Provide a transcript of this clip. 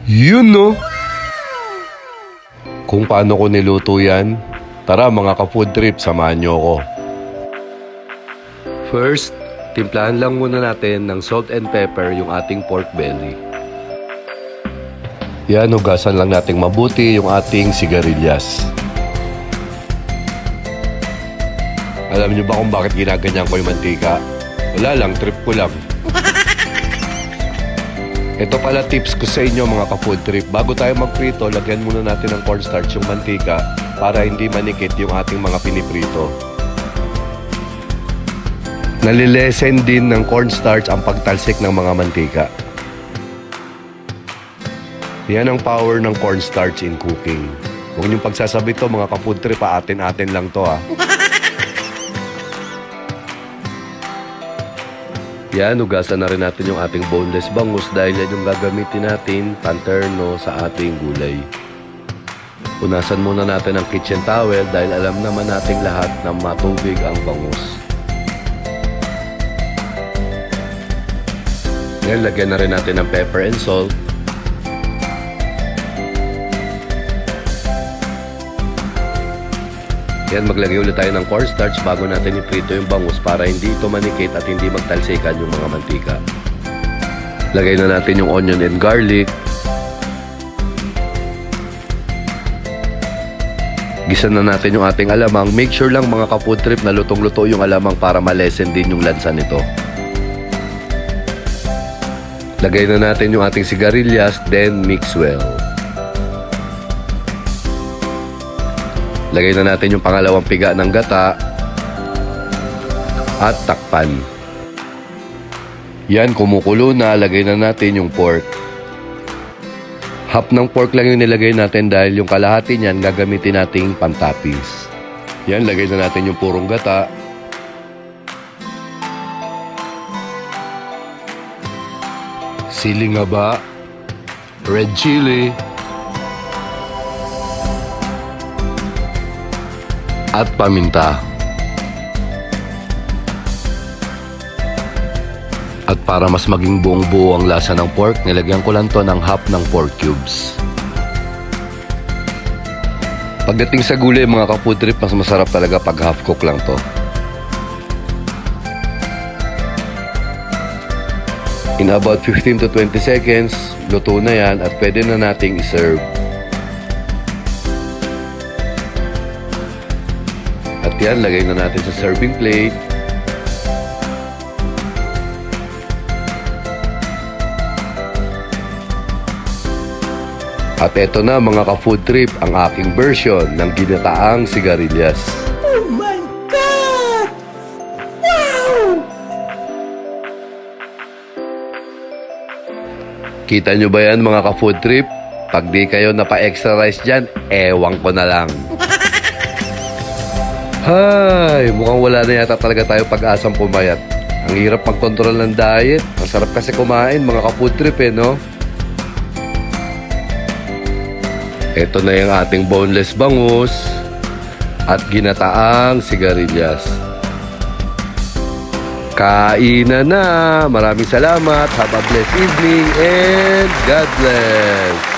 Yun no? Kung paano ko niluto yan, tara mga ka-food trip, samahan nyo ako. First, timplahan lang muna natin ng salt and pepper yung ating pork belly. Yan, hugasan lang nating mabuti yung ating sigarilyas. Alam nyo ba kung bakit ginaganyan ko yung mantika? Wala lang, trip ko lang. Ito pala tips ko sa inyo mga ka-food trip. Bago tayo magprito, lagyan muna natin ng cornstarch yung mantika para hindi manikit yung ating mga piniprito. Nalilesen din ng cornstarch ang pagtalsik ng mga mantika. Yan ang power ng cornstarch in cooking. Huwag niyong pagsasabi to mga ka-food trip, atin-atin lang to ha. Yan, hugasan na rin natin yung ating boneless bangus dahil yan yung gagamitin natin panterno sa ating gulay. Punasan muna natin ang kitchen towel dahil alam naman nating lahat na matubig ang bangus. Yan, lagyan na rin natin ng pepper and salt. Yan, maglagay ulit tayo ng cornstarch bago natin iprito yung bangus para hindi ito manikit at hindi magtalsikan yung mga mantika. Lagay na natin yung onion and garlic. Gisa na natin yung ating alamang. Make sure lang mga ka-food trip na lutong-luto yung alamang para malesen din yung lansa nito. Lagay na natin yung ating sigarilyas, then mix well. Lagay na natin yung pangalawang piga ng gata at takpan. Yan, kumukulo na. Lagay na natin yung pork. Half ng pork lang yung nilagay natin dahil yung kalahati niyan gagamitin nating pantapis. Yan, lagay na natin yung purong gata. Siling haba, red chili, at paminta. At para mas maging buong-buo ang lasa ng pork, nilagyan ko lang to ng half ng pork cubes. Pagdating sa gulay mga ka-food trip, mas masarap talaga pag half cook lang to. In about 15 to 20 seconds, luto na yan at pwede na nating iserve. At yan, lagay na natin sa serving plate. At eto na mga ka-food trip, ang aking version ng ginataang sigarilyas. Oh my God! Wow! Kita nyo ba yan mga ka-food trip? Pag di kayo napa-extra rice dyan, ewan ko na lang. Hay, mukhang wala na yata talaga tayo pag-asang pumayat. Ang hirap mag-control ng diet. Ang sarap kasi kumain mga ka-food trip no? Ito na yung ating boneless bangus at ginataang sigarilyas. Kainan na! Maraming salamat. Have a blessed evening and God bless!